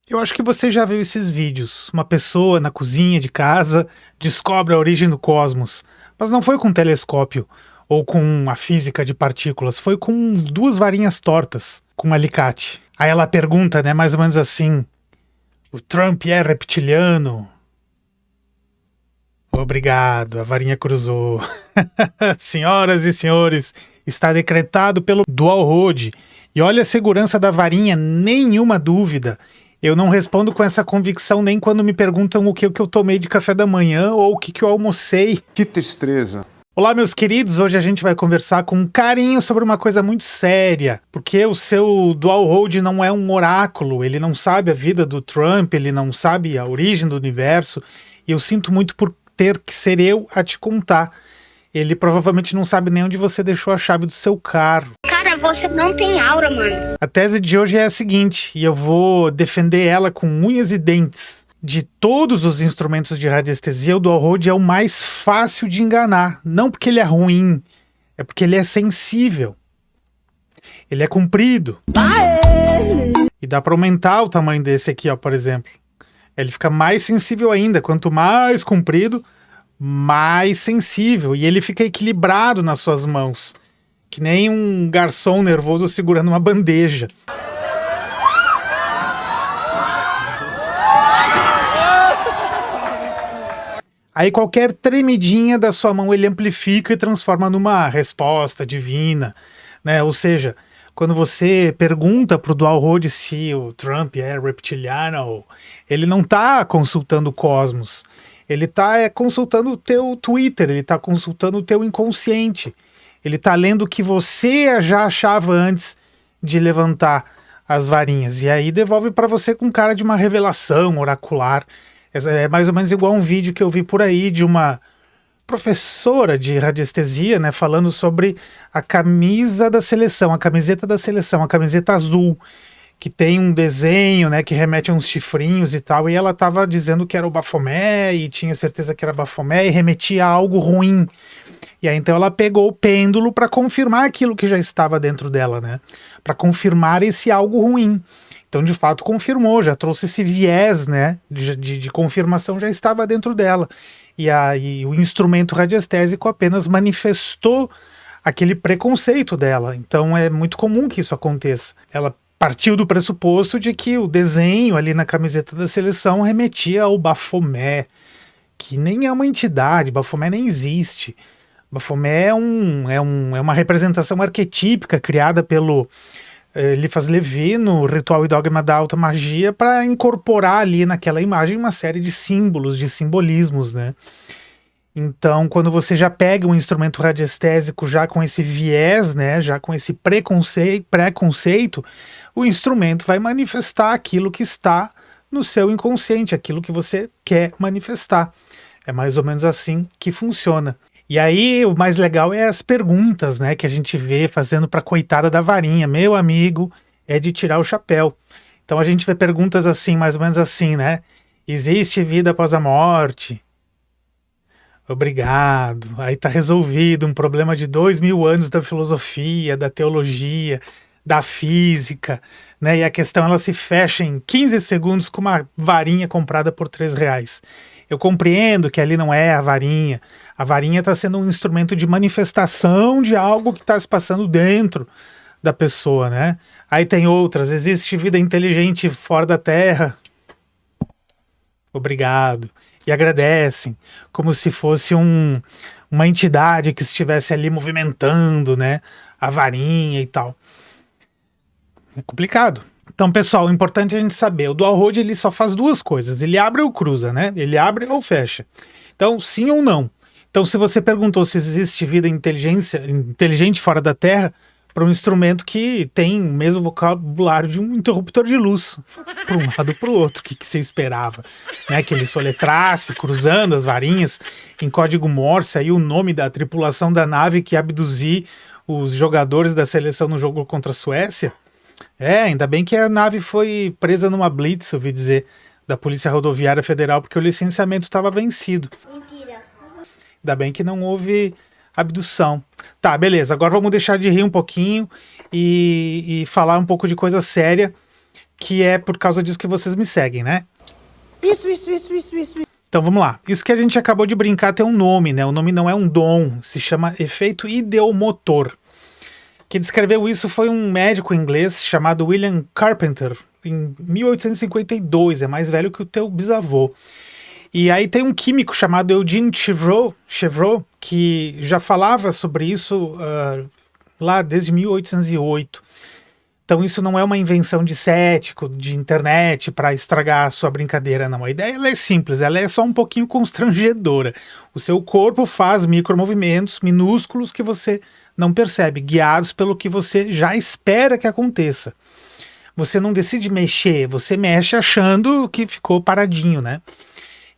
Eu acho que você já viu esses vídeos. Uma pessoa na cozinha de casa descobre a origem do cosmos. Mas não foi com um telescópio ou com a física de partículas, foi com duas varinhas tortas, com um alicate. Aí ela pergunta, né, mais ou menos assim: o Trump é reptiliano? Obrigado, a varinha cruzou. Senhoras e senhores, está decretado pelo Dual Road. E olha a segurança da varinha, nenhuma dúvida. Eu não respondo com essa convicção nem quando me perguntam o que eu tomei de café da manhã ou o que eu almocei. Que tristeza. Olá, meus queridos. Hoje a gente vai conversar com carinho sobre uma coisa muito séria, porque o seu Dual Road não é um oráculo, ele não sabe a vida do Trump, ele não sabe a origem do universo, e eu sinto muito por ter que ser eu a te contar. Ele provavelmente não sabe nem onde você deixou a chave do seu carro. Cara, você não tem aura, mano. A tese de hoje é a seguinte, e eu vou defender ela com unhas e dentes. De todos os instrumentos de radiestesia, o Dual Road é o mais fácil de enganar. Não porque ele é ruim, é porque ele é sensível. Ele é comprido. E dá para aumentar o tamanho desse aqui, ó, por exemplo. Ele fica mais sensível ainda. Quanto mais comprido, mais sensível. E ele fica equilibrado nas suas mãos. Que nem um garçom nervoso segurando uma bandeja. Aí qualquer tremidinha da sua mão ele amplifica e transforma numa resposta divina, né? Ou seja, quando você pergunta pro Dual Road se o Trump é reptiliano, ele não tá consultando o cosmos, ele tá consultando o teu Twitter, ele tá consultando o teu inconsciente, ele tá lendo o que você já achava antes de levantar as varinhas, e aí devolve para você com cara de uma revelação oracular. É mais ou menos igual um vídeo que eu vi por aí de uma professora de radiestesia, né, falando sobre a camisa da seleção, a camiseta da seleção, a camiseta azul, que tem um desenho, né, que remete a uns chifrinhos e tal, e ela estava dizendo que era o Bafomé, e tinha certeza que era Bafomé, e remetia a algo ruim. E aí então ela pegou o pêndulo para confirmar aquilo que já estava dentro dela, né, para confirmar esse algo ruim. Então, de fato, confirmou, já trouxe esse viés, né, de confirmação, já estava dentro dela. E aí o instrumento radiestésico apenas manifestou aquele preconceito dela. Então, é muito comum que isso aconteça. Ela partiu do pressuposto de que o desenho ali na camiseta da seleção remetia ao Bafomé, que nem é uma entidade, Bafomé nem existe. Bafomé é uma representação arquetípica criada pelo Eliphas Levi no Ritual e Dogma da Alta Magia para incorporar ali naquela imagem uma série de símbolos, de simbolismos, né? Então, quando você já pega um instrumento radiestésico já com esse viés, né, já com esse preconceito, o instrumento vai manifestar aquilo que está no seu inconsciente, aquilo que você quer manifestar. É mais ou menos assim que funciona. E aí, o mais legal é as perguntas, né, que a gente vê fazendo pra coitada da varinha. Meu amigo, é de tirar o chapéu. Então a gente vê perguntas assim, mais ou menos assim, né? Existe vida após a morte? Obrigado. Aí tá resolvido um problema de 2000 anos da filosofia, da teologia, da física, né? E a questão ela se fecha em 15 segundos com uma varinha comprada por R$ 3. Eu compreendo que ali não é a varinha. A varinha está sendo um instrumento de manifestação de algo que está se passando dentro da pessoa, né? Aí tem outras. Existe vida inteligente fora da Terra? Obrigado. E agradecem, como se fosse uma entidade que estivesse ali movimentando, né? A varinha e tal. É complicado. Então, pessoal, o importante é a gente saber, o Dual Road ele só faz duas coisas, ele abre ou cruza, né? Ele abre ou fecha. Então, sim ou não. Então, se você perguntou se existe vida inteligente fora da Terra, para um instrumento que tem o mesmo vocabulário de um interruptor de luz, para um lado para o outro, o que você esperava? Né? Que ele soletrasse, cruzando as varinhas, em código Morse, aí o nome da tripulação da nave que abduzir os jogadores da seleção no jogo contra a Suécia? Ainda bem que a nave foi presa numa blitz, eu ouvi dizer, da Polícia Rodoviária Federal, porque o licenciamento estava vencido. Mentira. Ainda bem que não houve abdução. Tá, beleza, agora vamos deixar de rir um pouquinho e falar um pouco de coisa séria, que é por causa disso que vocês me seguem, né? Isso. Então vamos lá. Isso que a gente acabou de brincar tem um nome, né? O nome não é um dom, se chama efeito ideomotor. Quem descreveu isso foi um médico inglês chamado William Carpenter, em 1852, é mais velho que o teu bisavô. E aí tem um químico chamado Eugene Chevreul, que já falava sobre isso lá desde 1808. Então isso não é uma invenção de cético, de internet, para estragar a sua brincadeira, não. A ideia ela é simples, ela é só um pouquinho constrangedora. O seu corpo faz micromovimentos minúsculos que você não percebe, guiados pelo que você já espera que aconteça. Você não decide mexer, você mexe achando que ficou paradinho, né?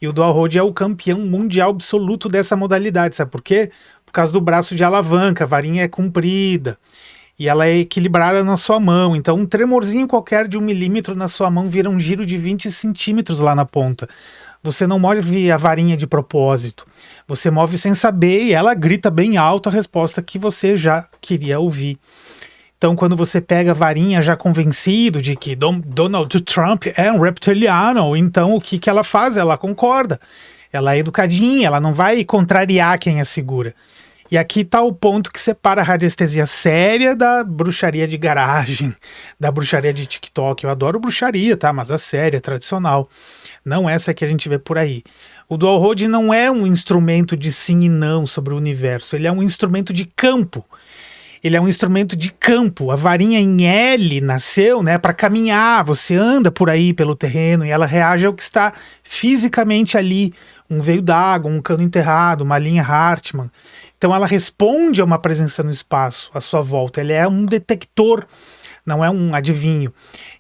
E o dual rode é o campeão mundial absoluto dessa modalidade, sabe por quê? Por causa do braço de alavanca, a varinha é comprida. E ela é equilibrada na sua mão. Então um tremorzinho qualquer de 1 milímetro na sua mão vira um giro de 20 centímetros lá na ponta. Você não move a varinha de propósito. Você move sem saber e ela grita bem alto a resposta que você já queria ouvir. Então quando você pega a varinha já convencido de que Donald Trump é um reptiliano, então o que ela faz? Ela concorda. Ela é educadinha, ela não vai contrariar quem a segura. E aqui está o ponto que separa a radiestesia séria da bruxaria de garagem, da bruxaria de TikTok. Eu adoro bruxaria, tá? Mas a séria, tradicional. Não essa que a gente vê por aí. O dual rode não é um instrumento de sim e não sobre o universo. Ele é um instrumento de campo. Ele é um instrumento de campo. A varinha em L nasceu, né, para caminhar. Você anda por aí pelo terreno e ela reage ao que está fisicamente ali. Um veio d'água, um cano enterrado, uma linha Hartmann. Então ela responde a uma presença no espaço, à sua volta. Ele é um detector, não é um adivinho.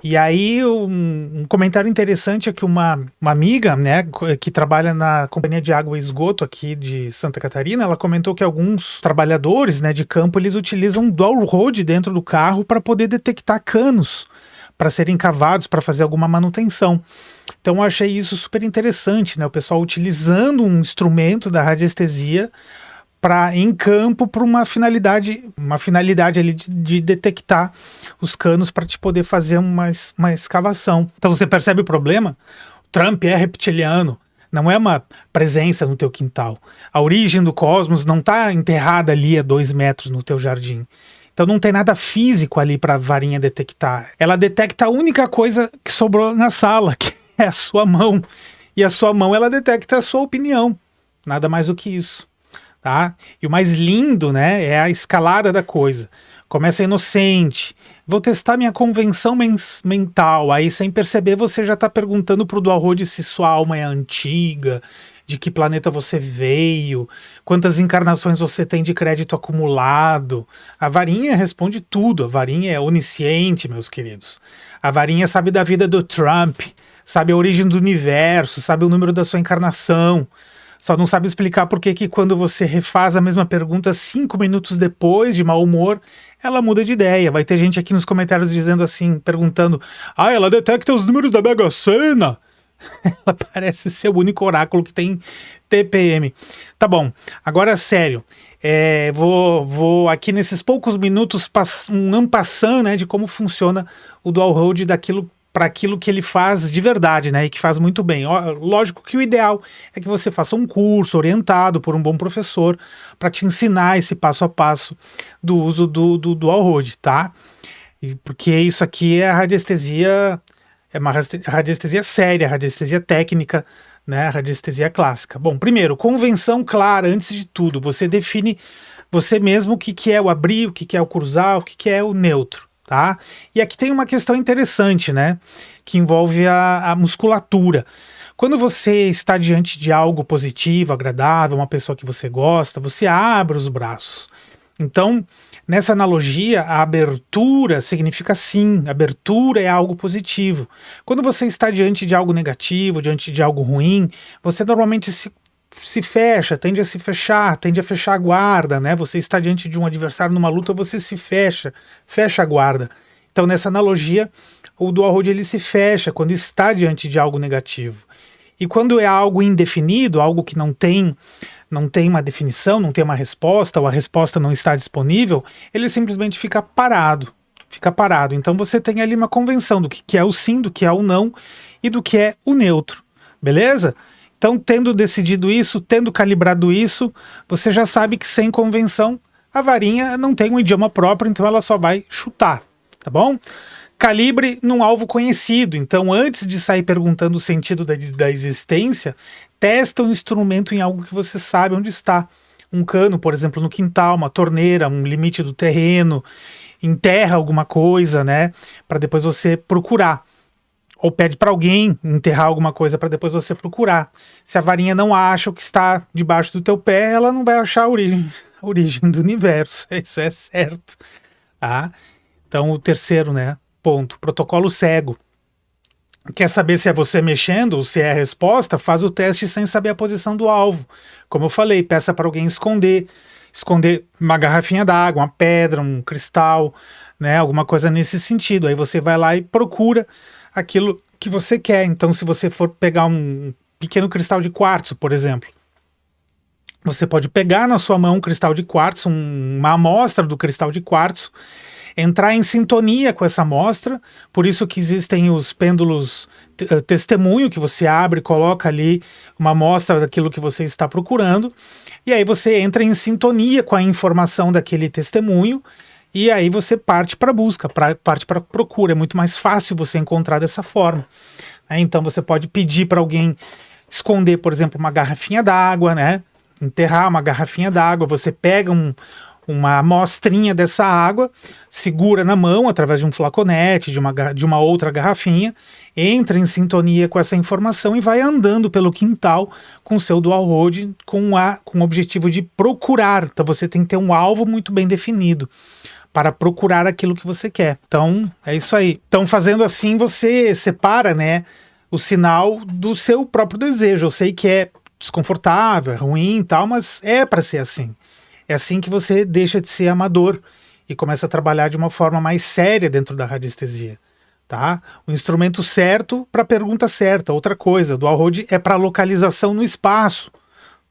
E aí um comentário interessante é que uma amiga, né, que trabalha na Companhia de Água e Esgoto aqui de Santa Catarina, ela comentou que alguns trabalhadores, né, de campo, eles utilizam dual rode dentro do carro para poder detectar canos, para serem cavados, para fazer alguma manutenção. Então eu achei isso super interessante, né, o pessoal utilizando um instrumento da radiestesia em campo para uma finalidade ali de detectar os canos para te poder fazer uma escavação. Então você percebe o problema? O Trump é reptiliano, não é uma presença no teu quintal. A origem do cosmos não está enterrada ali a 2 metros no teu jardim. Então não tem nada físico ali para a varinha detectar. Ela detecta a única coisa que sobrou na sala, que é a sua mão. E a sua mão ela detecta a sua opinião. Nada mais do que isso. Tá? E o mais lindo, né, é a escalada da coisa. Começa inocente. Vou testar minha convenção mental. Aí, sem perceber, você já está perguntando pro dual rode se sua alma é antiga, de que planeta você veio, quantas encarnações você tem de crédito acumulado. A varinha responde tudo. A varinha é onisciente, meus queridos. A varinha sabe da vida do Trump, sabe a origem do universo, sabe o número da sua encarnação. Só não sabe explicar por que quando você refaz a mesma pergunta 5 minutos depois, de mau humor, ela muda de ideia. Vai ter gente aqui nos comentários dizendo assim, perguntando: ah, ela detecta os números da Mega Sena. Ela parece ser o único oráculo que tem TPM. Tá bom, agora sério. Vou aqui nesses poucos minutos um ampassant, né, de como funciona o dual rode para aquilo que ele faz de verdade, né, e que faz muito bem. Lógico que o ideal é que você faça um curso orientado por um bom professor para te ensinar esse passo a passo do uso do dual rode, tá? Porque isso aqui é a radiestesia, é uma radiestesia séria, radiestesia técnica, né, radiestesia clássica. Bom, primeiro, convenção clara antes de tudo. Você define você mesmo o que é o abrir, o que é o cruzar, o que é o neutro. Tá? E aqui tem uma questão interessante, né, que envolve a musculatura. Quando você está diante de algo positivo, agradável, uma pessoa que você gosta, você abre os braços. Então, nessa analogia, a abertura significa sim, abertura é algo positivo. Quando você está diante de algo negativo, diante de algo ruim, você normalmente se fecha, tende a se fechar, tende a fechar a guarda, né? Você está diante de um adversário numa luta, você se fecha a guarda. Então, nessa analogia, o dual rode ele se fecha quando está diante de algo negativo. E quando é algo indefinido, algo que não tem uma definição, não tem uma resposta, ou a resposta não está disponível, ele simplesmente fica parado. fica parado. Então você tem ali uma convenção do que é o sim, do que é o não e do que é o neutro, beleza? Então, tendo decidido isso, tendo calibrado isso, você já sabe que sem convenção a varinha não tem um idioma próprio, então ela só vai chutar, tá bom? Calibre num alvo conhecido. Então, antes de sair perguntando o sentido da existência, testa o instrumento em algo que você sabe onde está. Um cano, por exemplo, no quintal, uma torneira, um limite do terreno, enterra alguma coisa, né? Para depois você procurar. Ou pede para alguém enterrar alguma coisa para depois você procurar. Se a varinha não acha o que está debaixo do teu pé, ela não vai achar a origem do universo. Isso é certo. Tá? Então, o terceiro, né? Ponto. Protocolo cego. Quer saber se é você mexendo ou se é a resposta? Faz o teste sem saber a posição do alvo. Como eu falei, peça para alguém esconder uma garrafinha d'água, uma pedra, um cristal, né? Alguma coisa nesse sentido. Aí você vai lá e procura aquilo que você quer. Então, se você for pegar um pequeno cristal de quartzo, por exemplo, você pode pegar na sua mão um cristal de quartzo, uma amostra do cristal de quartzo, entrar em sintonia com essa amostra, por isso que existem os pêndulos testemunho, que você abre, coloca ali uma amostra daquilo que você está procurando, e aí você entra em sintonia com a informação daquele testemunho, e aí você parte para a busca, parte para a procura. É muito mais fácil você encontrar dessa forma. Então você pode pedir para alguém esconder, por exemplo, uma garrafinha d'água, né? Enterrar uma garrafinha d'água, você pega uma amostrinha dessa água, segura na mão através de um flaconete, de uma outra garrafinha, entra em sintonia com essa informação e vai andando pelo quintal com o seu dual road com o objetivo de procurar. Então você tem que ter um alvo muito bem definido para procurar aquilo que você quer. Então, é isso aí. Então, fazendo assim, você separa, né, o sinal do seu próprio desejo. Eu sei que é desconfortável, é ruim e tal, mas é para ser assim. É assim que você deixa de ser amador e começa a trabalhar de uma forma mais séria dentro da radiestesia, tá? O instrumento certo para a pergunta certa. Outra coisa, dual road é para localização no espaço.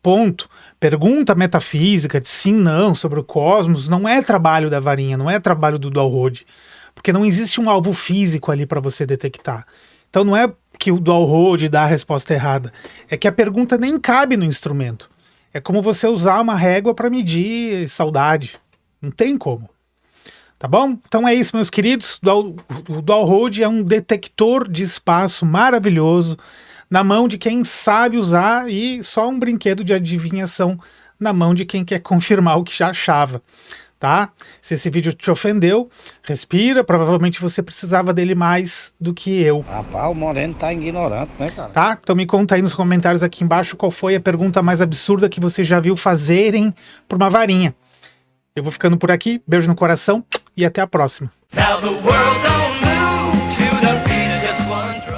Ponto. Pergunta metafísica de sim, não, sobre o cosmos, não é trabalho da varinha, não é trabalho do dual road, porque não existe um alvo físico ali para você detectar. Então não é que o dual road dá a resposta errada, é que a pergunta nem cabe no instrumento. É como você usar uma régua para medir saudade. Não tem como. Tá bom? Então é isso, meus queridos. O dual road é um detector de espaço maravilhoso na mão de quem sabe usar e só um brinquedo de adivinhação na mão de quem quer confirmar o que já achava. Tá? Se esse vídeo te ofendeu, respira, provavelmente você precisava dele mais do que eu. Rapaz, o Moreno tá ignorante, né, cara? Tá? Então me conta aí nos comentários aqui embaixo qual foi a pergunta mais absurda que você já viu fazerem por uma varinha. Eu vou ficando por aqui, beijo no coração e até a próxima. Now the world